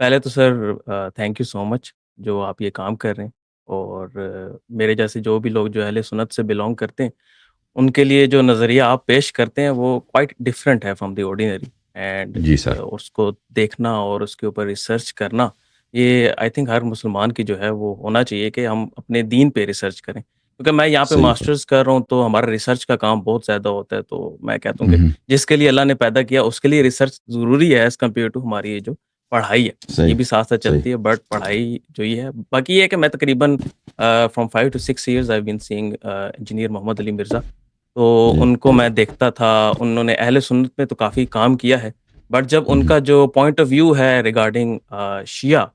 پہلے تو sir thank you so مچ جو آپ یہ کام کر رہے ہیں، اور میرے جیسے جو بھی لوگ جو اہل سنت سے بلونگ کرتے ہیں، ان کے لیے جو نظریہ آپ پیش کرتے ہیں وہ کوائٹ ڈفرینٹ ہے فرام دی آرڈینری. اینڈ جی سر. اس کو دیکھنا اور اس کے اوپر ریسرچ کرنا، یہ آئی تھنک ہر مسلمان کی جو ہے وہ ہونا چاہیے کہ ہم اپنے دین پہ ریسرچ کریں. کیونکہ میں یہاں پہ صحیح پر. ماسٹرز کر رہا ہوں تو ہمارا ریسرچ کا کام بہت زیادہ ہوتا ہے، تو میں کہتا ہوں کہ ہوں. جس کے لیے اللہ نے پیدا کیا اس کے لیے ریسرچ ضروری ہے ایز کمپیئر ٹو ہماری یہ جو پڑھائی ہے. یہ صحیح. بھی ساتھ ساتھ صحیح. چلتی ہے، بٹ پڑھائی جو یہ ہے باقی یہ ہے کہ میں تقریباً from 5 to 6 years I been sing engineer Mohammad Ali Mirza. تو جی. ان کو میں دیکھتا تھا، انہوں نے اہل سنت میں تو کافی کام کیا ہے، بٹ جب ان ہوں. کا جو پوائنٹ آف ویو ہے ریگارڈنگ شیعہ،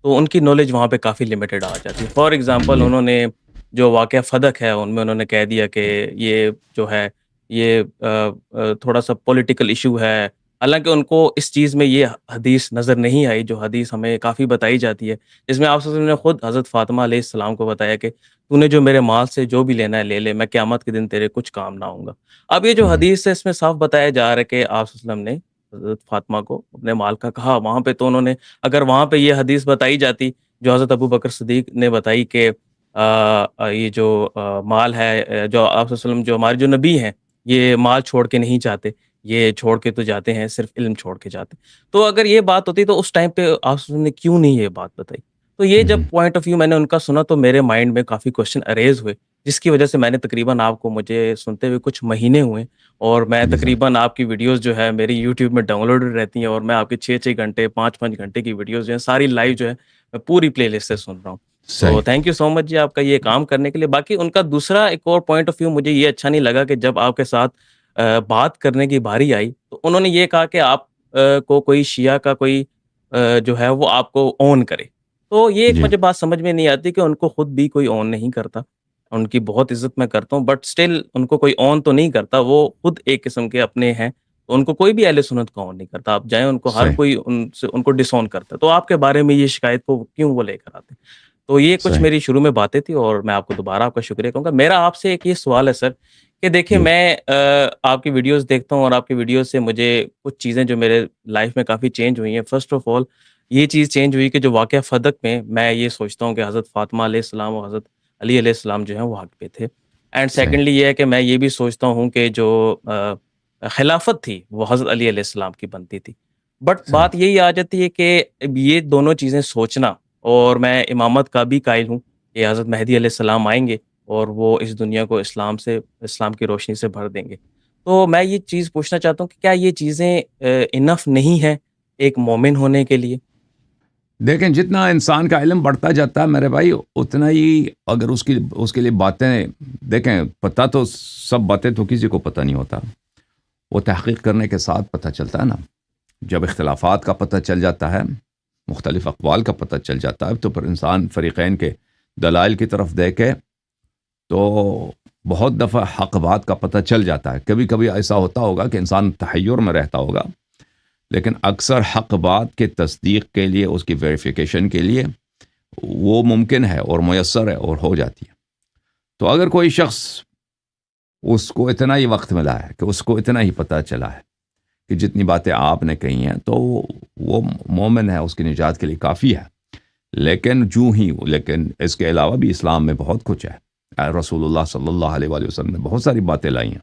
تو ان کی نالج وہاں پہ کافی لمیٹڈ آ جاتی ہے. فار ایگزامپل جی. انہوں نے جو واقعہ فدق ہے ان میں انہوں نے کہہ دیا کہ یہ جو ہے یہ تھوڑا سا پولیٹیکل ایشو ہے. حالانکہ ان کو اس چیز میں یہ حدیث نظر نہیں آئی جو حدیث ہمیں کافی بتائی جاتی ہے، جس میں آپ صلی اللہ علیہ وسلم نے خود حضرت فاطمہ علیہ السلام کو بتایا کہ تو نے جو میرے مال سے جو بھی لینا ہے لے لے، میں قیامت کے دن تیرے کچھ کام نہ آؤں گا. اب یہ جو ہوں. حدیث ہے اس میں صاف بتایا جا رہا ہے کہ آپ صلی اللہ علیہ وسلم نے حضرت فاطمہ کو اپنے مال کا کہا وہاں پہ، تو انہوں نے اگر وہاں پہ یہ حدیث بتائی جاتی جو حضرت ابو بکر صدیق نے بتائی کہ یہ جو مال ہے جو آپ صلی اللہ علیہ وسلم جو ہمارے جو نبی ہیں یہ مال چھوڑ کے نہیں جاتے، یہ چھوڑ کے تو جاتے ہیں صرف علم چھوڑ کے جاتے. تو اگر یہ بات ہوتی تو اس ٹائم پہ آپ صلی اللہ علیہ وسلم نے کیوں نہیں یہ بات بتائی؟ تو یہ جب ہوں. پوائنٹ آف ویو میں نے ان کا سنا تو میرے مائنڈ میں کافی کوشچن اریز ہوئے، جس کی وجہ سے میں نے تقریباً آپ کو مجھے سنتے ہوئے کچھ مہینے ہوئے، اور میں جی سر. تقریباً آپ کی ویڈیوز جو ہے میری یوٹیوب میں ڈاؤن لوڈ رہتی ہیں، اور میں آپ کے 6 6 گھنٹے 5 5 گھنٹے کی ویڈیوز جو ہیں ساری لائیو جو ہے میں پوری پلے لسٹ سے سن رہا ہوں. تو صحیح. تھینک یو سو مچ جی آپ کا یہ کام کرنے کے لیے. باقی ان کا دوسرا ایک اور پوائنٹ آف ویو مجھے یہ اچھا نہیں لگا کہ جب آپ کے ساتھ بات کرنے کی باری آئی تو انہوں نے یہ کہا کہ آپ کو کوئی شیعہ کا کوئی جو ہے وہ آپ کو اون کرے. تو یہ ایک جی. مجھے بات سمجھ میں نہیں آتی کہ ان کو خود بھی کوئی اون نہیں کرتا. ان کی بہت عزت میں کرتا ہوں، بٹ اسٹل ان کو کوئی اون تو نہیں کرتا، وہ خود ایک قسم کے اپنے ہیں، تو ان کو کوئی بھی اہل سنت کا اون نہیں کرتا. آپ جائیں ان کو ہر صحیح. کوئی ان کو ڈس اون کرتا ہے. تو آپ کے بارے میں یہ شکایت کو کیوں وہ لے کر آتے ہیں؟ تو یہ کچھ صحیح. میری شروع میں باتیں تھی، اور میں آپ کو دوبارہ آپ کا شکریہ کہوں گا. میرا آپ سے ایک یہ سوال ہے سر کہ دیکھیں جی. میں آپ کی ویڈیوز دیکھتا ہوں، اور آپ کی ویڈیوز سے مجھے کچھ چیزیں جو میرے لائف میں کافی چینج ہوئی ہیں. فرسٹ آف آل یہ چیز چینج ہوئی کہ جو واقعہ فدق میں یہ سوچتا ہوں کہ حضرت فاطمہ علیہ السلام اور حضرت علی علیہ السلام جو ہیں وہ حق پہ تھے. اینڈ صحیح. سیکنڈلی یہ ہے کہ میں یہ بھی سوچتا ہوں کہ جو خلافت تھی وہ حضرت علی علیہ السلام کی بنتی تھی. بٹ صحیح. بات یہی آ جاتی ہے کہ یہ دونوں چیزیں سوچنا، اور میں امامت کا بھی قائل ہوں کہ حضرت مہدی علیہ السلام آئیں گے اور وہ اس دنیا کو اسلام کی روشنی سے بھر دیں گے. تو میں یہ چیز پوچھنا چاہتا ہوں کہ کیا یہ چیزیں انف نہیں ہیں ایک مومن ہونے کے لیے؟ دیکھیں جتنا انسان کا علم بڑھتا جاتا ہے میرے بھائی اتنا ہی اگر اس کے لیے باتیں دیکھیں پتہ تو سب باتیں تو کسی کو پتہ نہیں ہوتا، وہ تحقیق کرنے کے ساتھ پتہ چلتا ہے نا. جب اختلافات کا پتہ چل جاتا ہے، مختلف اقوال کا پتہ چل جاتا ہے، تو پھر انسان فریقین کے دلائل کی طرف دیکھے تو بہت دفعہ حق بات کا پتہ چل جاتا ہے. کبھی کبھی ایسا ہوتا ہوگا کہ انسان تحیر میں رہتا ہوگا، لیکن اکثر حق بات کے تصدیق کے لیے اس کی ویریفیکیشن کے لیے وہ ممکن ہے اور میسر ہے اور ہو جاتی ہے. تو اگر کوئی شخص اس کو اتنا ہی وقت ملا ہے کہ اس کو اتنا ہی پتہ چلا ہے کہ جتنی باتیں آپ نے کہی ہیں تو وہ مومن ہے، اس کی نجات کے لیے کافی ہے. لیکن اس کے علاوہ بھی اسلام میں بہت کچھ ہے. رسول اللہ صلی اللہ علیہ وآلہ وسلم نے بہت ساری باتیں لائی ہیں.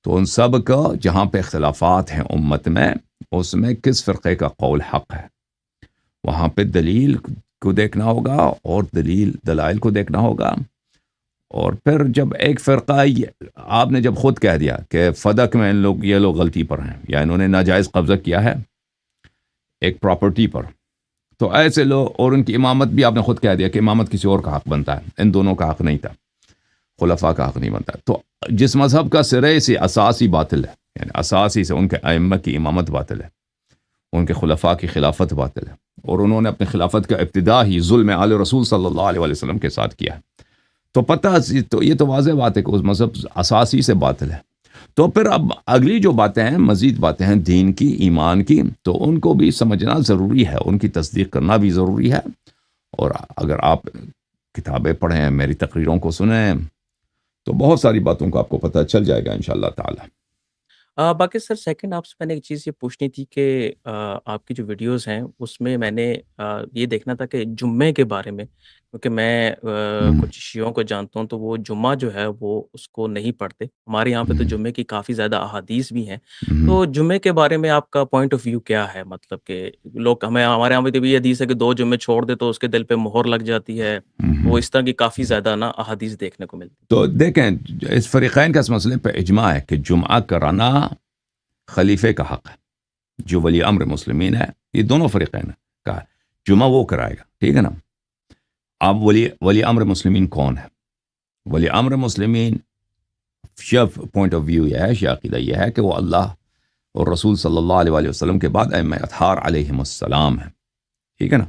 تو ان سب کا جہاں پہ اختلافات ہیں امت میں، اس میں کس فرقے کا قول حق ہے وہاں پہ دلیل کو دیکھنا ہوگا اور دلائل کو دیکھنا ہوگا. اور پھر جب ایک فرقہ آپ نے جب خود کہہ دیا کہ فدق میں یہ لوگ غلطی پر ہیں یا انہوں نے ناجائز قبضہ کیا ہے ایک پراپرٹی پر، تو ایسے لوگ، اور ان کی امامت بھی آپ نے خود کہہ دیا کہ امامت کسی اور کا حق بنتا ہے، ان دونوں کا حق نہیں تھا، خلفاء کا حق نہیں بنتا. تو جس مذہب کا سرے سے اساسی باطل ہے، یعنی اساسی سے ان کے ائمہ کی امامت باطل ہے، ان کے خلفاء کی خلافت باطل ہے، اور انہوں نے اپنی خلافت کا ابتدا ہی ظلم آل رسول صلی اللہ علیہ وسلم کے ساتھ کیا ہے. تو تو یہ تو واضح بات ہے کہ اس مذہب اساسی سے باطل ہے. تو پھر اب اگلی جو باتیں ہیں، مزید باتیں ہیں دین کی، ایمان کی، تو ان کو بھی سمجھنا ضروری ہے، ان کی تصدیق کرنا بھی ضروری ہے. اور اگر آپ کتابیں پڑھیں، میری تقریروں کو سنیں، تو بہت ساری باتوں کا آپ کو پتہ چل جائے گا انشاءاللہ تعالی. باقی سر سیکنڈ آپ سے میں نے ایک چیز یہ پوچھنی تھی کہ آپ کی جو ویڈیوز ہیں اس میں میں نے یہ دیکھنا تھا کہ جمعے کے بارے میں، کیونکہ میں ہم، کچھ شیعوں کو جانتا ہوں تو وہ جمعہ جو ہے وہ اس کو نہیں پڑھتے، ہمارے یہاں پہ تو ہم، جمعے کی کافی زیادہ احادیث بھی ہیں، ہم، تو جمعے کے بارے میں آپ کا پوائنٹ آف ویو کیا ہے؟ مطلب کہ لوگ ہمارے یہاں پہ تو بھی یہ حدیث ہے کہ 2 جمعے چھوڑ دے تو اس کے دل پہ مہر لگ جاتی ہے، ہم۔ وہ اس طرح کی کافی زیادہ نا احادیث دیکھنے کو ملتی تو دیکھیں، اس فریقین کا اس مسئلے پہ اجماع ہے کہ جمعہ کرانا خلیفے کا حق ہے، جو ولی امر مسلمین ہے، یہ دونوں فریقین کا ہے، جمعہ وہ کرائے گا، ٹھیک ہے نا؟ اب ولی امر مسلمین کون ہے؟ ولی امر مسلمین شیعہ پوائنٹ آف ویو یہ ہے، شیعہ عقیدہ یہ ہے کہ وہ اللہ اور رسول صلی اللہ علیہ وآلہ وسلم کے بعد ائمہ اطہار علیہم السلام ہے، ٹھیک ہے نا؟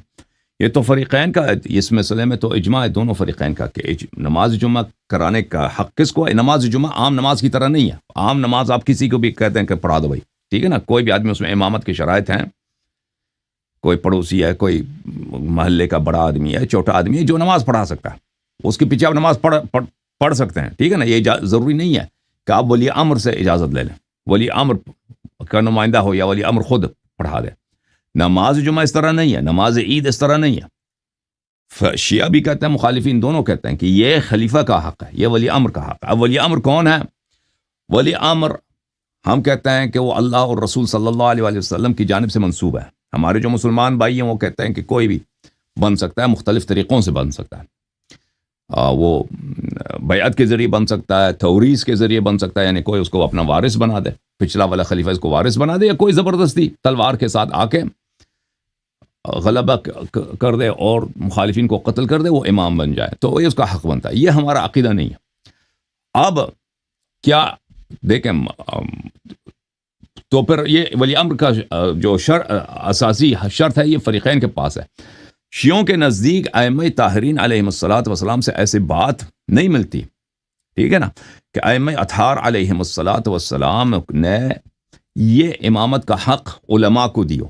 یہ تو فریقین کا، اس مسئلے میں تو اجماع ہے دونوں فریقین کا کہ نماز جمعہ کرانے کا حق کس کو ہے؟ نماز جمعہ عام نماز کی طرح نہیں ہے، عام نماز آپ کسی کو بھی کہتے ہیں کہ پڑھا دو بھائی، ٹھیک ہے نا؟ کوئی بھی آدمی، اس میں امامت کی شرائط ہیں، کوئی پڑوسی ہے، کوئی محلے کا بڑا آدمی ہے، چھوٹا آدمی ہے جو نماز پڑھا سکتا ہے، اس کے پیچھے آپ نماز پڑھ سکتے ہیں، ٹھیک ہے نا؟ یہ ضروری نہیں ہے کہ آپ ولی امر سے اجازت لے لیں، ولی امر کا نمائندہ ہو یا ولی امر خود پڑھا دے۔ نماز جمعہ اس طرح نہیں ہے، نماز عید اس طرح نہیں ہے۔ شیعہ بھی کہتے ہیں، مخالفین دونوں کہتے ہیں کہ یہ خلیفہ کا حق ہے، یہ ولی امر کا حق ہے۔ اب ولی امر کون ہے؟ ولی امر ہم کہتے ہیں کہ وہ اللہ اور رسول صلی اللہ علیہ وآلہ وسلم کی جانب سے منسوب ہے۔ ہمارے جو مسلمان بھائی ہیں وہ کہتے ہیں کہ کوئی بھی بن سکتا ہے، مختلف طریقوں سے بن سکتا ہے، وہ بیعت کے ذریعے بن سکتا ہے، توریث کے ذریعے بن سکتا ہے، یعنی کوئی اس کو اپنا وارث بنا دے، پچھلا والا خلیفہ اس کو وارث بنا دے، یا کوئی زبردستی تلوار کے ساتھ آ کے غلبہ کر دے اور مخالفین کو قتل کر دے، وہ امام بن جائے، تو یہ اس کا حق بنتا ہے۔ یہ ہمارا عقیدہ نہیں ہے۔ اب کیا دیکھیں، تو پھر یہ ولی امر کا جو اساسی شرط ہے، یہ فریقین کے پاس ہے۔ شیعوں کے نزدیک ائمہ طاہرین علیہم الصلوۃ والسلام سے ایسی بات نہیں ملتی، ٹھیک ہے نا، کہ ائمہ اطہار علیہم الصلوۃ والسلام نے یہ امامت کا حق علماء کو دیو،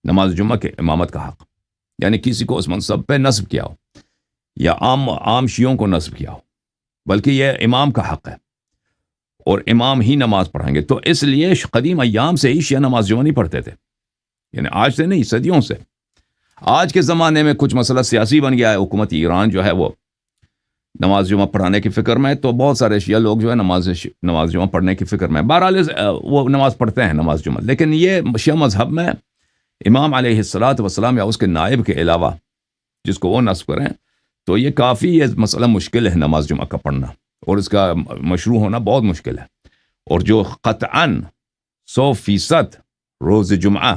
نماز جمعہ کے امامت کا حق، یعنی کسی کو اس منصب پہ نصب کیا ہو یا عام شیعوں کو نصب کیا ہو، بلکہ یہ امام کا حق ہے اور امام ہی نماز پڑھائیں گے۔ تو اس لیے قدیم ایام سے ہی شیعہ نماز جمعہ نہیں پڑھتے تھے، یعنی آج سے نہیں، صدیوں سے۔ آج کے زمانے میں کچھ مسئلہ سیاسی بن گیا ہے، حکومت ایران جو ہے وہ نماز جمعہ پڑھانے کی فکر میں، تو بہت سارے شیعہ لوگ جو ہے نماز جمعہ پڑھنے کی فکر میں، بہرحال وہ نماز پڑھتے ہیں نماز جمعہ، لیکن یہ شیعہ مذہب میں امام علیہ الصلوۃ والسلام یا اس کے نائب کے علاوہ جس کو وہ نصب کریں، تو یہ کافی یہ مسئلہ مشکل ہے نماز جمعہ کا پڑھنا، اور اس کا مشروع ہونا بہت مشکل ہے۔ اور جو قطعاً 100% روز جمعہ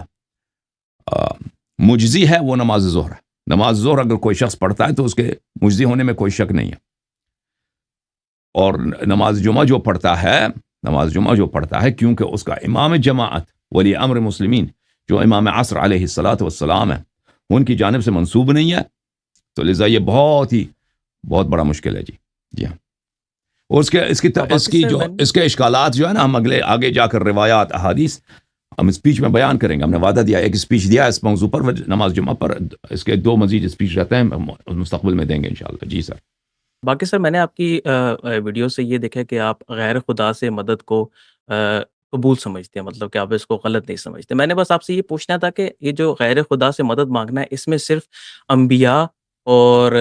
مجزی ہے وہ نماز ظہر ہے۔ نماز ظہر اگر کوئی شخص پڑھتا ہے تو اس کے مجزی ہونے میں کوئی شک نہیں ہے، اور نماز جمعہ جو پڑھتا ہے کیونکہ اس کا امام جماعت ولی امر مسلمین جو امام عصر علیہ الصلوۃ والسلام ہے، ان کی جانب سے منسوب نہیں ہے، تو لذا یہ بہت بڑا مشکل ہے جی ہاں۔ اور اس کے اشکالات جو ہے نا، ہم آگے جا کر روایات احادیث ہم اسپیچ میں بیان کریں گے۔ ہم نے وعدہ دیا، ایک اسپیچ دیا اس موضوع پر، نماز جمعہ پر، اس کے 2 مزید اسپیچ رہتے ہیں، مستقبل میں دیں گے انشاءاللہ۔ جی سر۔ باقی سر میں نے آپ کی ویڈیو سے یہ دیکھا کہ آپ غیر خدا سے مدد کو قبول سمجھتے ہیں، مطلب کہ آپ اس کو غلط نہیں سمجھتے۔ میں نے بس آپ سے یہ پوچھنا تھا کہ یہ جو غیر خدا سے مدد مانگنا ہے، اس میں صرف انبیاء اور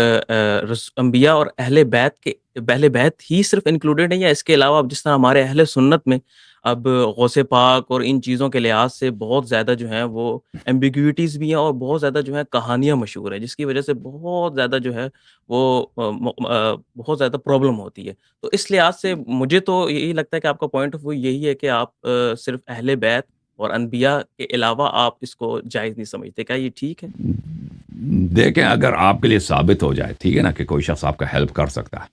انبیاء اور اہل بیت ہی صرف انکلوڈیڈ ہیں، یا اس کے علاوہ اب جس طرح ہمارے اہل سنت میں اب غوث پاک اور ان چیزوں کے لحاظ سے بہت زیادہ جو ہیں وہ ایمبیگوٹیز بھی ہیں، اور بہت زیادہ جو ہے کہانیاں مشہور ہیں، جس کی وجہ سے بہت زیادہ جو ہے وہ بہت زیادہ پرابلم ہوتی ہے۔ تو اس لحاظ سے مجھے تو یہی لگتا ہے کہ آپ کا پوائنٹ آف ویو یہی ہے کہ آپ صرف اہل بیت اور انبیاء کے علاوہ آپ اس کو جائز نہیں سمجھتے، کیا یہ ٹھیک ہے؟ دیکھیں، اگر آپ کے لیے ثابت ہو جائے، ٹھیک ہے نا، کہ کوئی شخص آپ کا ہیلپ کر سکتا ہے،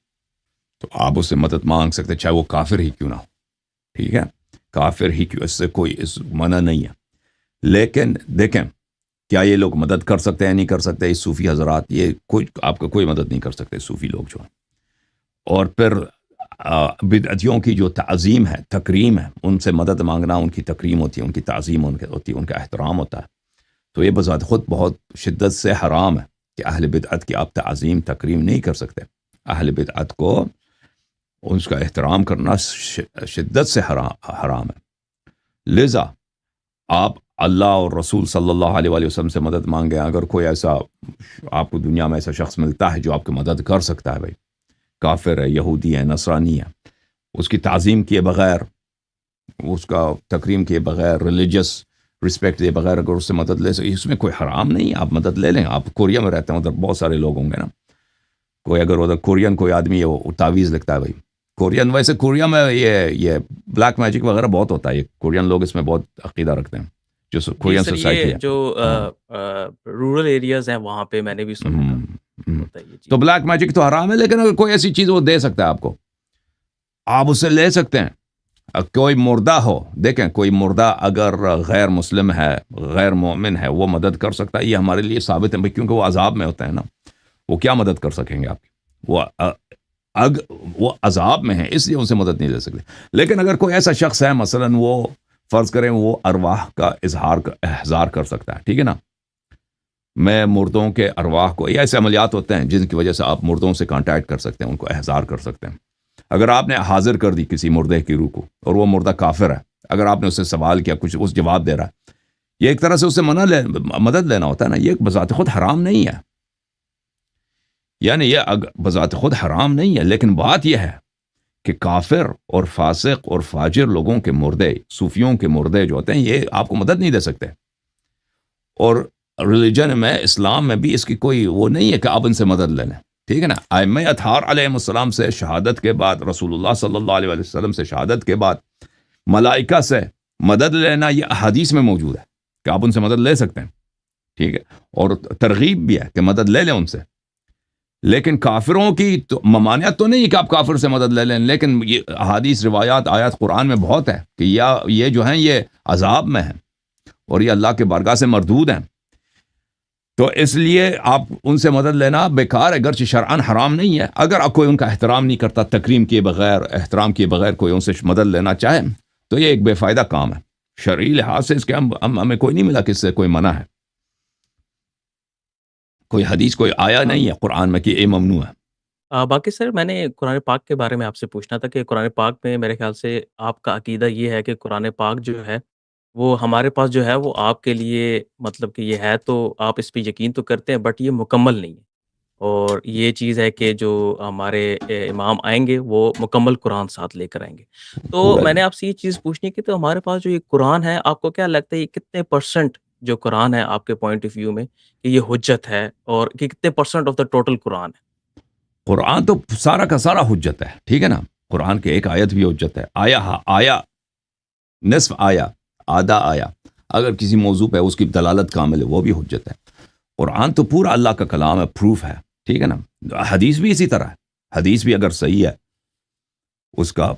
تو آپ اس سے مدد مانگ سکتے، چاہے وہ کافر ہی کیوں نہ ہو، ٹھیک ہے، کافر ہی کیوں، اس سے کوئی منع نہیں ہے۔ لیکن دیکھیں، کیا یہ لوگ مدد کر سکتے ہیں؟ نہیں کر سکتے۔ یہ صوفی حضرات، یہ آپ کا کوئی مدد نہیں کر سکتے، صوفی لوگ جو ہیں۔ اور پھر بدعتیوں کی جو تعظیم ہے، تکریم ہے، ان سے مدد مانگنا، ان کی تکریم ہوتی ہے، ان کی تعظیم ہوتی ہے، ان کا احترام ہوتا ہے، تو یہ بذات خود بہت شدت سے حرام ہے کہ اہل بدعت کی آپ تعظیم تکریم نہیں کر سکتے۔ اہل بدعت کو اس کا احترام کرنا شدت سے حرام ہے۔ لذا آپ اللہ اور رسول صلی اللہ علیہ وآلہ وسلم سے مدد مانگیں. اگر کوئی ایسا آپ کو دنیا میں ایسا شخص ملتا ہے جو آپ کی مدد کر سکتا ہے، بھائی کافر ہے، یہودی ہے، نصرانی ہے، اس کی تعظیم کیے بغیر، اس کا تکریم کیے بغیر، ریلیجس رسپیکٹ دیے بغیر اگر اس سے مدد لے سکے، اس میں کوئی حرام نہیں ہے، آپ مدد لے لیں. آپ کوریا میں رہتے ہیں، ادھر بہت سارے لوگ ہوں گے نا، کوئی اگر ادھر کورین کوئی آدمی ہے وہ تعویذ لکھتا ہے بھائی کورین. ویسے کوریا میں یہ بلیک میجک وغیرہ بہت ہوتا ہے، یہ کورین لوگ اس میں بہت عقیدہ رکھتے ہیں، جو جی کورین سر، سوسائٹی یہ ہے. جو ہاں. رورل ایریاز ہیں وہاں پہ میں نے بھی سنا ہے ہم. ہوتا ہے یہ تو چیز. بلیک میجک تو حرام ہے، لیکن اگر کوئی ایسی چیز وہ دے سکتا ہے آپ کو، آپ اسے لے سکتے ہیں. کوئی مردہ ہو، دیکھیں کوئی مردہ اگر غیر مسلم ہے، غیر مومن ہے، وہ مدد کر سکتا ہے، یہ ہمارے لیے ثابت ہے، کیونکہ وہ عذاب میں ہوتا ہے نا، وہ کیا مدد کر سکیں گے آپ کی، وہ عذاب میں ہیں، اس لیے ان سے مدد نہیں لے سکتے. لیکن اگر کوئی ایسا شخص ہے، مثلا وہ فرض کریں وہ ارواح کا احضار کر سکتا ہے، ٹھیک ہے نا، میں مردوں کے ارواح کو، یہ ایسے عملیات ہوتے ہیں جن کی وجہ سے آپ مردوں سے کانٹیکٹ کر سکتے ہیں، ان کو احضار کر سکتے ہیں. اگر آپ نے حاضر کر دی کسی مردے کی روح کو اور وہ مردہ کافر ہے، اگر آپ نے اس سے سوال کیا، کچھ اس جواب دے رہا ہے، یہ ایک طرح سے اس سے مدد لینا ہوتا ہے نا، یہ بذات خود حرام نہیں ہے، یعنی یہ بذات خود حرام نہیں ہے. لیکن بات یہ ہے کہ کافر اور فاسق اور فاجر لوگوں کے مردے، صوفیوں کے مردے جو ہوتے ہیں، یہ آپ کو مدد نہیں دے سکتے. اور ریلیجن میں، اسلام میں بھی اس کی کوئی وہ نہیں ہے کہ آپ ان سے مدد لے لیں، ٹھیک ہے نا. ائمہ اطہار علیہ السلام سے شہادت کے بعد، رسول اللہ صلی اللہ علیہ وسلم سے شہادت کے بعد، ملائکہ سے مدد لینا یہ احادیث میں موجود ہے کہ آپ ان سے مدد لے سکتے ہیں، ٹھیک ہے. اور ترغیب بھی ہے کہ مدد لے لیں ان سے. لیکن کافروں کی تو ممانعت تو نہیں کہ آپ کافر سے مدد لے لیں، لیکن یہ احادیث، روایات، آیات قرآن میں بہت ہے کہ یہ جو ہیں یہ عذاب میں ہیں اور یہ اللہ کے بارگاہ سے مردود ہیں. تو اس لیے آپ ان سے مدد لینا بیکار ہے، اگرچہ شرعاً حرام نہیں ہے. اگر کوئی ان کا احترام نہیں کرتا، تکریم کیے بغیر، احترام کیے بغیر کوئی ان سے مدد لینا چاہے تو یہ ایک بے فائدہ کام ہے. شرعی لحاظ سے اس کے ہمیں کوئی نہیں ملا کہ اس سے کوئی منع ہے، کوئی حدیث، کوئی آیا نہیں ہے قرآن میں کہ یہ ممنوع ہے. باقی سر، میں نے قرآن پاک کے بارے میں آپ سے پوچھنا تھا کہ قرآن پاک میں میرے خیال سے آپ کا عقیدہ یہ ہے کہ قرآن پاک جو ہے وہ ہمارے پاس جو ہے وہ آپ کے لیے، مطلب کہ یہ ہے تو آپ اس پہ یقین تو کرتے ہیں، بٹ یہ مکمل نہیں ہے. اور یہ چیز ہے کہ جو ہمارے امام آئیں گے وہ مکمل قرآن ساتھ لے کر آئیں گے. تو پورا میں نے آپ سے یہ چیز پوچھنی کہ تو ہمارے پاس جو یہ قرآن ہے، آپ کو کیا لگتا ہے یہ کتنے پرسنٹ جو قرآن ہے آپ کے پوائنٹ آف ویو میں کہ یہ حجت ہے، اور کہ کتنے پرسنٹ آف دا ٹوٹل قرآن ہے؟ قرآن تو سارا کا سارا حجت ہے، ٹھیک ہے نا. قرآن کے ایک آیت بھی حجت ہے، آیا نصف آیا، آدھا آیا، اگر کسی موضوع پہ اس کی دلالت کامل ہے وہ بھی حجت ہے. قرآن تو پورا اللہ کا کلام ہے، پروف ہے، ٹھیک ہے نا. حدیث بھی اسی طرح ہے، حدیث بھی اگر صحیح ہے، اس کا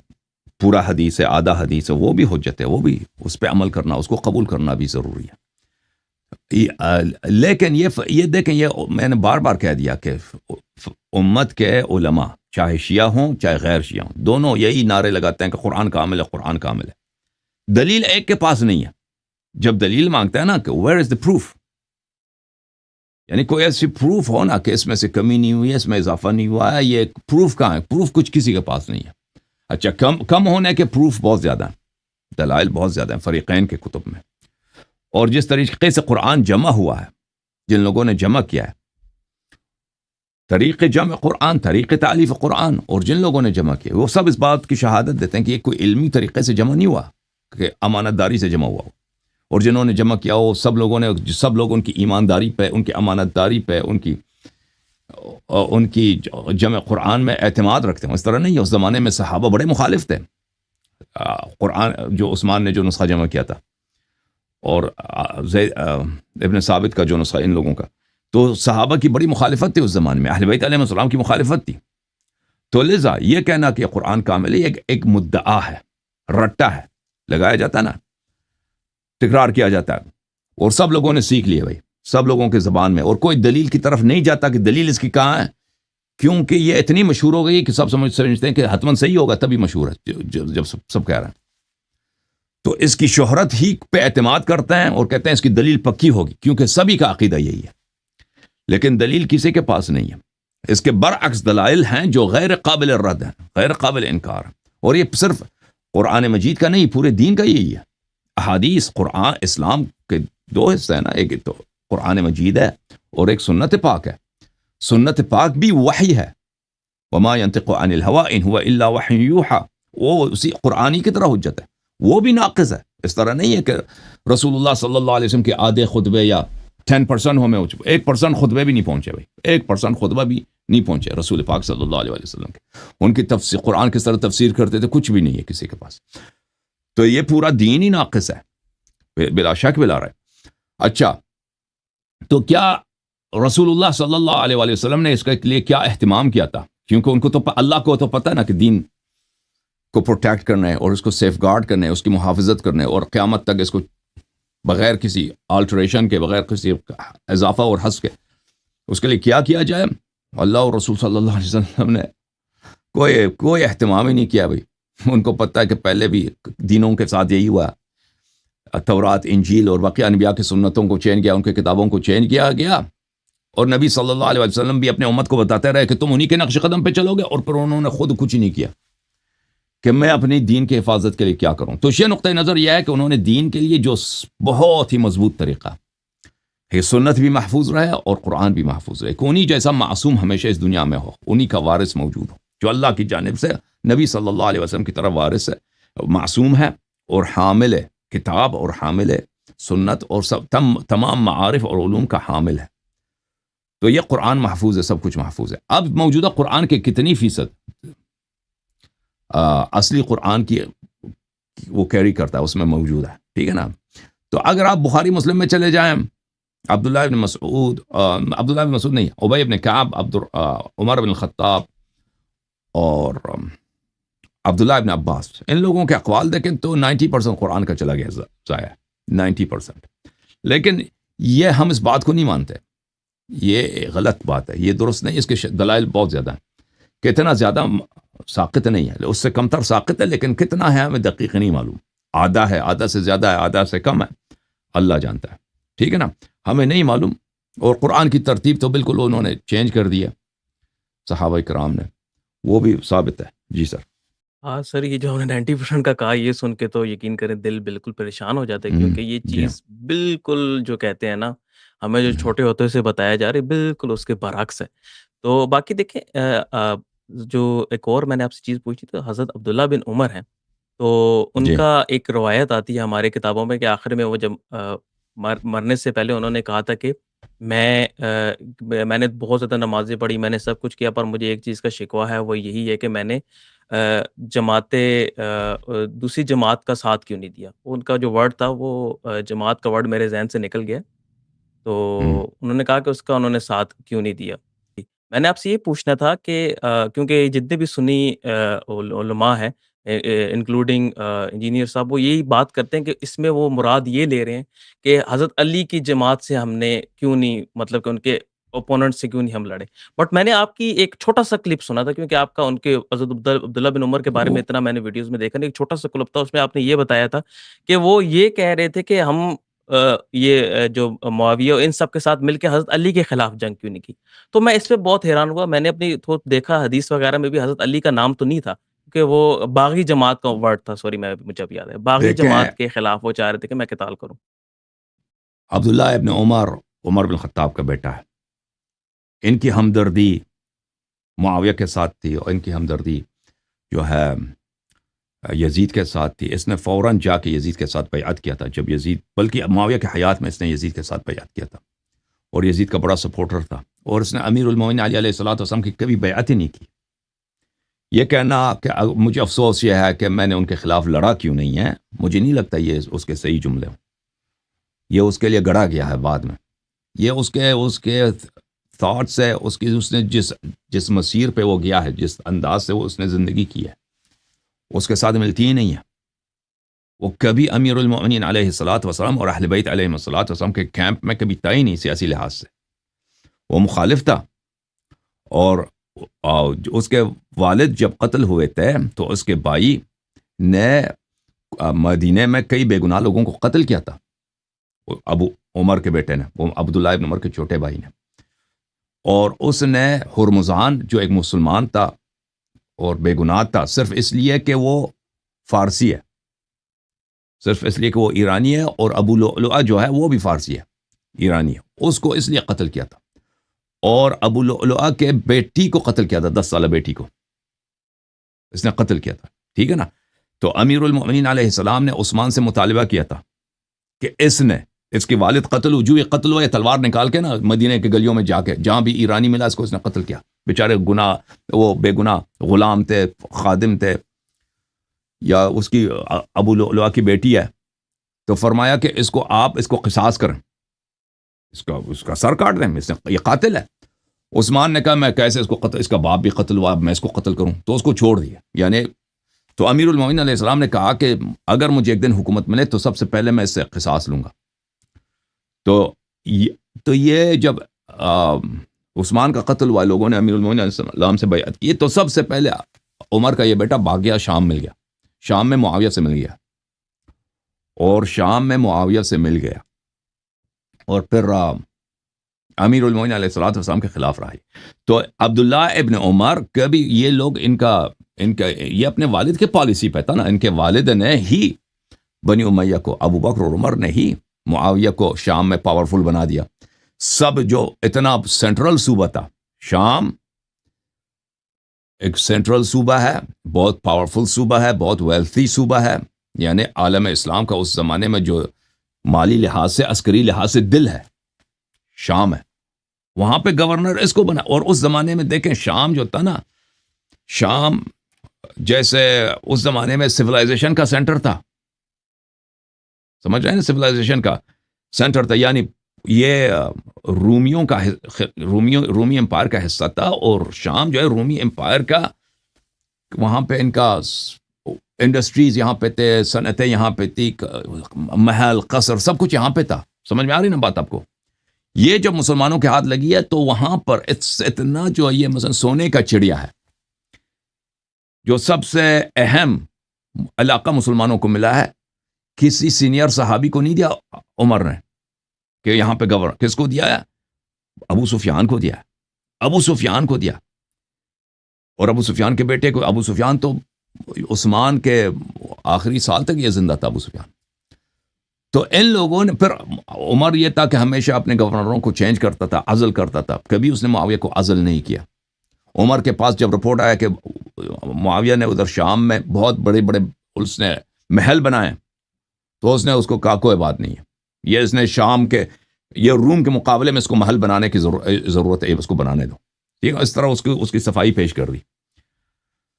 پورا حدیث ہے، آدھا حدیث ہے، وہ بھی حجت ہے، وہ بھی اس پہ عمل کرنا، اس کو قبول کرنا بھی ضروری ہے. لیکن یہ دیکھیں، یہ میں نے بار بار کہہ دیا کہ امت کے علماء چاہے شیعہ ہوں چاہے غیر شیعہ ہوں، دونوں یہی نعرے لگاتے ہیں کہ قرآن کامل ہے، قرآن کامل ہے. دلیل ایک کے پاس نہیں ہے. جب دلیل مانگتا ہے نا کہ where is the proof، یعنی کوئی ایسی پروف ہو نا کہ اس میں سے کمی نہیں ہوئی ہے، اس میں اضافہ نہیں ہوا ہے، یہ پروف کہاں ہے؟ پروف کچھ کسی کے پاس نہیں ہے. اچھا، کم ہونے کے پروف بہت زیادہ ہیں، دلائل بہت زیادہ ہیں فریقین کے کتب میں. اور جس طریقے سے قرآن جمع ہوا ہے، جن لوگوں نے جمع کیا ہے، طریق جمع قرآن، طریق تالیف قرآن، اور جن لوگوں نے جمع کیا وہ سب اس بات کی شہادت دیتے ہیں کہ یہ کوئی علمی طریقے سے جمع نہیں ہوا، کہ امانت داری سے جمع ہوا ہو. اور جنہوں نے جمع کیا وہ سب لوگ ان کی ایمانداری پہ، ان کی امانت داری پہ، ان کی جمع قرآن میں اعتماد رکھتے ہیں. اس طرح نہیں ہے. اس زمانے میں صحابہ بڑے مخالف تھے. قرآن جو عثمان نے جو نسخہ جمع کیا تھا، اور ابن ثابت کا جو نسخہ ان لوگوں کا، تو صحابہ کی بڑی مخالفت تھی اس زمانے میں، اہل بیت علیہ السلام کی مخالفت تھی. تو لذا یہ کہنا کہ قرآن کامل ہے ایک مدعا ہے، رٹا ہے، لگایا جاتا ہے نا، تکرار کیا جاتا ہے، اور سب لوگوں نے سیکھ لیا بھائی، سب لوگوں کے زبان میں، اور کوئی دلیل کی طرف نہیں جاتا کہ دلیل اس کی کہاں ہے، کیونکہ یہ اتنی مشہور ہو گئی کہ سب سمجھتے ہیں کہ حتماً صحیح ہوگا تبھی مشہور ہے، جب سب کہہ رہے ہیں. تو اس کی شہرت ہی پہ اعتماد کرتے ہیں اور کہتے ہیں اس کی دلیل پکی ہوگی، کیونکہ سبھی کا عقیدہ یہی ہے. لیکن دلیل کسی کے پاس نہیں ہے. اس کے برعکس دلائل ہیں جو غیر قابل رد ہیں، غیر قابل انکار ہیں. اور یہ صرف قرآن مجید کا نہیں، پورے دین کا یہی ہے. احادیث قرآن اسلام کے دو حصے ہیں نا، ایک تو قرآن مجید ہے اور ایک سنت پاک ہے. سنت پاک بھی وحی ہے، وما ينطق عن الهوى ان هو الا وحی یوحى، وہ اسی قرآنی کی طرح حجت ہے، وہ بھی ناقص ہے. اس طرح نہیں ہے کہ رسول اللہ صلی اللہ علیہ وسلم کے آدھے خطبے یا 10% ہمیں 1% خطبے بھی نہیں پہنچے بھائی، 1% خطبہ بھی نہیں پہنچے رسول پاک صلی اللہ علیہ وسلم کے. ان کی تفسیر قرآن کس طرح تفسیر کرتے تھے کچھ بھی نہیں ہے کسی کے پاس. تو یہ پورا دین ہی ناقص ہے بلا شک بلا رہے. اچھا تو کیا رسول اللہ صلی اللہ علیہ وآلہ وسلم نے اس کے لیے کیا اہتمام کیا تھا؟ کیونکہ ان کو تو اللہ کو تو پتہ ہے نا کہ دین کو پروٹیکٹ کرنا ہے اور اس کو سیف گارڈ کرنا ہے، اس کی محافظت کرنا ہے، اور قیامت تک اس کو بغیر کسی آلٹریشن کے، بغیر کسی اضافہ اور حذف کے اس کے لیے کیا جائے. اللہ اور رسول صلی اللہ علیہ وسلم نے کوئی اہتمام ہی نہیں کیا بھائی. ان کو پتہ ہے کہ پہلے بھی دینوں کے ساتھ یہی ہوا، تورات، انجیل اور باقی انبیاء کی سنتوں کو چینج کیا، ان کے کتابوں کو چینج کیا گیا، اور نبی صلی اللہ علیہ وسلم بھی اپنے امت کو بتاتے رہے کہ تم انہی کے نقش قدم پہ چلو گے، اور پھر انہوں نے خود کچھ نہیں کیا کہ میں اپنی دین کی حفاظت کے لیے کیا کروں. تو یہ نقطۂ نظر یہ ہے کہ انہوں نے دین کے لیے جو بہت ہی مضبوط طریقہ ہے، سنت بھی محفوظ رہے اور قرآن بھی محفوظ رہے، کہ انہی جیسا معصوم ہمیشہ اس دنیا میں ہو، انہی کا وارث موجود ہو جو اللہ کی جانب سے نبی صلی اللہ علیہ وسلم کی طرف وارث ہے، معصوم ہے اور حامل ہے کتاب اور حامل ہے سنت اور سب تمام معارف اور علوم کا حامل ہے. تو یہ قرآن محفوظ ہے، سب کچھ محفوظ ہے. اب موجودہ قرآن کے کتنی فیصد اصلی قرآن کی وہ کیری کرتا ہے، اس میں موجود ہے، ٹھیک ہے نا. تو اگر آپ بخاری مسلم میں چلے جائیں، عبداللہ بن مسعود نہیں، ابی بن کعب، عمر بن الخطاب اور عبداللہ بن عباس، ان لوگوں کے اقوال دیکھیں تو 90% قرآن کا چلا گیا ضائع، 90%. لیکن یہ ہم اس بات کو نہیں مانتے، یہ غلط بات ہے، یہ درست نہیں. اس کے دلائل بہت زیادہ ہیں، کتنا زیادہ ساقط نہیں ہے، اس سے کم تر ساقط ہے، لیکن کتنا ہے ہمیں دقیق نہیں معلوم. آدھا ہے، آدھا سے زیادہ ہے، آدھا سے کم ہے، اللہ جانتا ہے، ٹھیک ہے نا، ہمیں نہیں معلوم. اور قرآن کی ترتیب تو بالکل انہوں نے چینج کر دی ہے صحابہ کرام نے، وہ بھی ثابت ہے. جی سر. ہاں سر، یہ جو ہم نے 90% کا کہا، یہ سن کے تو یقین کریں دل بالکل پریشان ہو جاتا ہے، کیونکہ یہ جی چیز بالکل جو کہتے ہیں نا، ہمیں جو چھوٹے ہوتے سے بتایا جا رہا ہے بالکل اس کے برعکس ہے. تو باقی دیکھیں، جو ایک اور میں نے آپ سے چیز پوچھی تو حضرت عبداللہ بن عمر ہیں، تو ان جی کا ایک روایت آتی ہے ہمارے کتابوں میں کہ آخر میں وہ جب مرنے سے پہلے انہوں نے کہا تھا کہ میں نے بہت زیادہ نمازیں پڑھی، میں نے سب کچھ کیا، پر مجھے ایک چیز کا شکوہ ہے، وہ یہی ہے کہ میں نے دوسری جماعت کا ساتھ کیوں نہیں دیا. ان کا جو ورڈ تھا وہ جماعت کا ورڈ میرے ذہن سے نکل گیا، تو انہوں نے کہا کہ اس کا انہوں نے ساتھ کیوں نہیں دیا. میں نے آپ سے یہ پوچھنا تھا کہ کیونکہ جتنے بھی سنی علماء ہیں انکلوڈنگ انجینئر صاحب، وہ یہی بات کرتے ہیں کہ اس میں وہ مراد یہ لے رہے ہیں کہ حضرت علی کی جماعت سے ہم نے کیوں نہیں، مطلب کہ ان کے اوپوننٹ سے کیوں نہیں ہم لڑے. بٹ میں نے آپ کی ایک چھوٹا سا کلپ سنا تھا، کیونکہ آپ کا ان کے حضرت عبداللہ بن عمر کے بارے میں اتنا میں نے ویڈیوز میں دیکھا نہیں. ایک چھوٹا سا کلپ تھا، اس میں آپ نے یہ بتایا تھا کہ وہ یہ کہہ رہے تھے کہ ہم یہ جو معاویہ ان سب کے ساتھ مل کے حضرت علی کے خلاف جنگ کیوں نہیں کی. تو میں اس پہ بہت حیران ہوا. میں نے اپنی دیکھا حدیث وغیرہ میں بھی حضرت علی کا نام تو نہیں تھا، کہ وہ باغی جماعت کا ورڈ تھا. سوری، مجھے اب یاد ہے، باغی دیکھیں جماعت کے خلاف وہ چاہ رہے تھے کہ میں قتال کروں. عبداللہ ابن عمر بن خطاب کا بیٹا ہے، ان کی ہمدردی معاویہ کے ساتھ تھی، اور ان کی ہمدردی جو ہے یزید کے ساتھ تھی. اس نے فوراً جا کے یزید کے ساتھ بیعت کیا تھا، جب یزید، بلکہ معاویہ کے حیات میں اس نے یزید کے ساتھ بیعت کیا تھا، اور یزید کا بڑا سپورٹر تھا، اور اس نے امیر المومنین علی علیہ الصلوۃ والسلام کی کبھی بیعت ہی نہیں کی. یہ کہنا کہ مجھے افسوس یہ ہے کہ میں نے ان کے خلاف لڑا کیوں نہیں ہے، مجھے نہیں لگتا یہ اس کے صحیح جملے ہوں. یہ اس کے لیے گڑا گیا ہے بعد میں. یہ اس کے تھاٹس ہے، اس نے جس مسیر پہ وہ گیا ہے، جس انداز سے وہ اس نے زندگی کی ہے، اس کے ساتھ ملتی ہی نہیں ہے. وہ کبھی امیر المؤمنین علیہ الصلوۃ والسلام اور اہل بیت علیہ الصلوۃ والسلام کے کیمپ میں کبھی تھا ہی نہیں. سیاسی لحاظ سے وہ مخالف تھا، اور اس کے والد جب قتل ہوئے تھے تو اس کے بھائی نے مدینے میں کئی بے گناہ لوگوں کو قتل کیا تھا. ابو عمر کے بیٹے نے، وہ عبداللہ ابن عمر کے چھوٹے بھائی نے، اور اس نے ہرمزان جو ایک مسلمان تھا اور بے گناہ تھا، صرف اس لیے کہ وہ فارسی ہے، صرف اس لیے کہ وہ ایرانی ہے، اور ابو لؤلؤہ جو ہے وہ بھی فارسی ہے، ایرانی ہے، اس کو اس لیے قتل کیا تھا، اور ابو لؤلؤہ کے بیٹی کو قتل کیا تھا، 10 سالہ بیٹی کو اس نے قتل کیا تھا، ٹھیک ہے نا۔ تو امیر المؤمنین علیہ السلام نے عثمان سے مطالبہ کیا تھا کہ اس کے والد قتل ہو، جو یہ قتل ہوا، یہ تلوار نکال کے نا مدینے کے گلیوں میں جا کے جہاں بھی ایرانی ملا اس کو اس نے قتل کیا، بیچارے گناہ، وہ بے گناہ غلام تھے، خادم تھے، یا اس کی ابو لؤلؤہ کی بیٹی ہے، تو فرمایا کہ اس کو قصاص کریں، اس کا سر کاٹ دیں، یہ قاتل ہے۔ عثمان نے کہا میں کیسے اس کو قتل، اس کا باپ بھی قتل ہوا، میں اس کو قتل کروں، تو اس کو چھوڑ دیا۔ یعنی تو امیر المومنین علیہ السلام نے کہا کہ اگر مجھے ایک دن حکومت ملے تو سب سے پہلے میں اس سے قصاص لوں گا۔ تو یہ جب عثمان کا قتل ہوا، لوگوں نے امیر المومنین علیہ السلام سے بیعت کی، تو سب سے پہلے عمر کا یہ بیٹا بھاگ گیا، شام مل گیا، شام میں معاویہ سے مل گیا، اور پھر امیر المومنین علیہ السلام کے خلاف رہا۔ تو عبداللہ ابن عمر کبھی یہ لوگ ان کا یہ اپنے والد کے پالیسی پہ تھا نا، ان کے والد نے ہی بنی امیہ کو، ابو بکر اور عمر نے ہی معاویہ کو شام میں پاورفل بنا دیا۔ سب جو اتنا سینٹرل صوبہ تھا، شام ایک سینٹرل صوبہ ہے، بہت پاورفل صوبہ ہے، بہت ویلتھی صوبہ ہے، یعنی عالم اسلام کا اس زمانے میں جو مالی لحاظ سے، عسکری لحاظ سے دل ہے، شام ہے، وہاں پہ گورنر اس کو بنا۔ اور اس زمانے میں دیکھیں شام جو تھا نا، شام جیسے اس زمانے میں سویلائزیشن کا سینٹر تھا، سمجھ رہے ہیں نا، سویلائزیشن کا سینٹر تھا، یعنی یہ رومیوں کا رومی امپائر کا حصہ تھا، اور شام جو ہے رومی امپائر کا، وہاں پہ ان کا انڈسٹریز یہاں پہ تھے، صنعتیں یہاں پہ تھی، محل قصر سب کچھ یہاں پہ تھا۔ سمجھ میں آ رہی نا بات آپ کو؟ یہ جب مسلمانوں کے ہاتھ لگی ہے تو وہاں پر اتنا جو یہ مثلا سونے کا چڑیا ہے، جو سب سے اہم علاقہ مسلمانوں کو ملا ہے، کسی سینئر صحابی کو نہیں دیا عمر نے کہ یہاں پہ گورنر، کس کو دیا ہے؟ ابو سفیان کو دیا، ابو سفیان کو دیا، اور ابو سفیان کے بیٹے کو۔ ابو سفیان تو عثمان کے آخری سال تک یہ زندہ تھا، ابو سفیان۔ تو ان لوگوں نے پھر، عمر یہ تھا کہ ہمیشہ اپنے گورنروں کو چینج کرتا تھا، عزل کرتا تھا، کبھی اس نے معاویہ کو عزل نہیں کیا۔ عمر کے پاس جب رپورٹ آیا کہ معاویہ نے ادھر شام میں بہت بڑے بڑے اس نے محل بنائے، تو اس نے اس کو کہا کوئی بات نہیں ہے، یہ اس نے شام کے، یہ روم کے مقابلے میں اس کو محل بنانے کی ضرورت ہے، اس کو بنانے دو، ٹھیک ہے۔ اس طرح اس کی صفائی پیش کر دی۔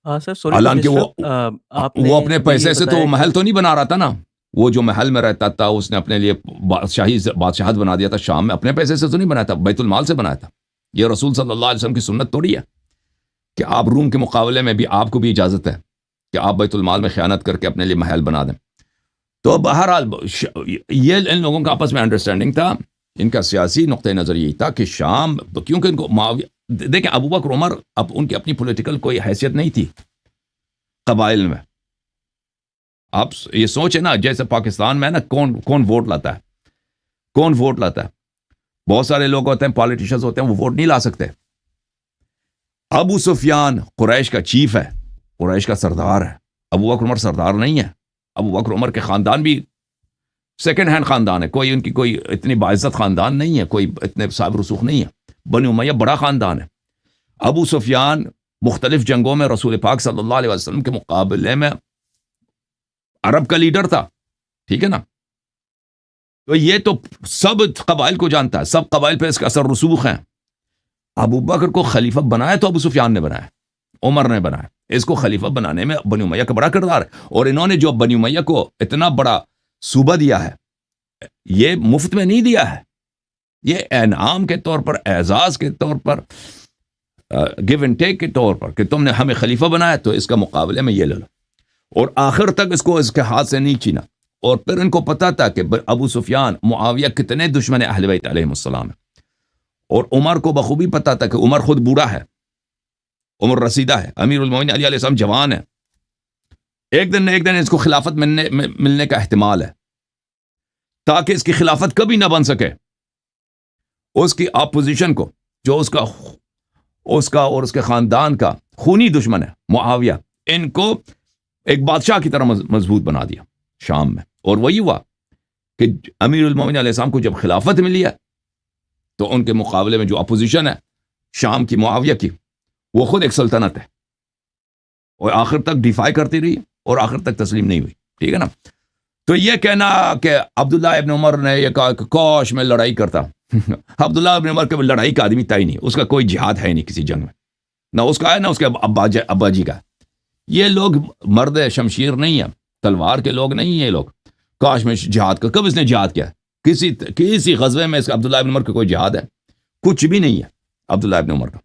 حالانکہ وہ اپنے پیسے سے تو وہ محل تو نہیں بنا رہا تھا نا، وہ جو محل میں رہتا تھا اس نے اپنے لیے بادشاہت بنا دیا تھا شام میں، اپنے پیسے سے تو نہیں بنایا تھا، بیت المال سے بنایا تھا۔ یہ رسول صلی اللہ علیہ وسلم کی سنت توڑی ہے کہ آپ روم کے مقابلے میں بھی آپ کو بھی اجازت ہے کہ آپ بیت المال میں خیانت کر کے اپنے لیے محل بنا دیں۔ تو بہرحال یہ ان لوگوں کا آپس میں انڈرسٹینڈنگ تھا، ان کا سیاسی نقطہ نظر یہی تھا کہ شام، کیونکہ ان کو دیکھیں ابو بکر عمر، اب ان کی اپنی پولیٹیکل کوئی حیثیت نہیں تھی قبائل میں۔ آپ یہ سوچیں نا، جیسے پاکستان میں نا کون ووٹ لاتا ہے، کون ووٹ لاتا ہے؟ بہت سارے لوگ ہوتے ہیں، پالیٹیشنز ہوتے ہیں، وہ ووٹ نہیں لا سکتے۔ ابو سفیان قریش کا چیف ہے، قریش کا سردار ہے، ابو بکر عمر سردار نہیں ہے۔ ابو بکر عمر کے خاندان بھی سیکنڈ ہینڈ خاندان ہے، کوئی ان کی کوئی اتنی باعزت خاندان نہیں ہے، کوئی اتنے صاحب رسوخ نہیں ہے۔ بنی امیہ بڑا خاندان ہے۔ ابو سفیان مختلف جنگوں میں رسول پاک صلی اللہ علیہ وسلم کے مقابلے میں عرب کا لیڈر تھا، ٹھیک ہے نا۔ تو یہ تو سب قبائل کو جانتا ہے، سب قبائل پہ اس کا اثر رسوخ ہیں۔ ابو بکر کو خلیفہ بنایا تو ابو سفیان نے بنایا، عمر نے بنایا۔ اس کو خلیفہ بنانے میں بنی امیہ کا بڑا کردار ہے، اور انہوں نے جو بنی امیہ کو اتنا بڑا صوبہ دیا ہے، یہ مفت میں نہیں دیا ہے، یہ انعام کے طور پر، اعزاز کے طور پر، گیو اینڈ ٹیک کے طور پر، کہ تم نے ہمیں خلیفہ بنایا تو اس کا مقابلے میں یہ لے لو۔ اور آخر تک اس کو اس کے ہاتھ سے نہیں چھینا۔ اور پھر ان کو پتا تھا کہ ابو سفیان، معاویہ کتنے دشمن اہل بیت علیہ السلام ہیں، اور عمر کو بخوبی پتا تھا کہ عمر خود بوڑھا ہے، عمر رسیدہ ہے، امیر المومنین علی علیہ السلام جوان ہے، ایک دن نہ ایک دن اس کو خلافت ملنے کا احتمال ہے، تاکہ اس کی خلافت کبھی نہ بن سکے۔ اس کی اپوزیشن کو، جو اس کا اور اس کے خاندان کا خونی دشمن ہے معاویہ، ان کو ایک بادشاہ کی طرح مضبوط بنا دیا۔ شام میں. اور وہی ہوا کہ امیر المومنین علیہ السلام کو جب خلافت ملی ہے تو ان کے مقابلے میں جو اپوزیشن ہے شام کی، معاویہ کی، وہ خود ایک سلطنت ہے، اور آخر تک ڈیفائی کرتی رہی اور آخر تک تسلیم نہیں ہوئی. ٹھیک ہے نا. تو یہ کہنا کہ عبداللہ ابن عمر نے یہ کہا کہ کاش میں لڑائی کرتا، عبداللہ ابن عمر کے لڑائی کا آدمی تھا ہی نہیں، اس کا کوئی جہاد ہے ہی نہیں کسی جنگ میں، نہ اس کا ہے نہ اس کے ابا جی کا. یہ لوگ مرد شمشیر نہیں ہیں، تلوار کے لوگ نہیں ہیں یہ لوگ. کاش میں جہاد کا، کب اس نے جہاد کیا؟ کسی غزوے میں اس عبداللہ ابن عمر کا کوئی جہاد ہے؟ کچھ بھی نہیں ہے عبداللہ ابن عمر کا.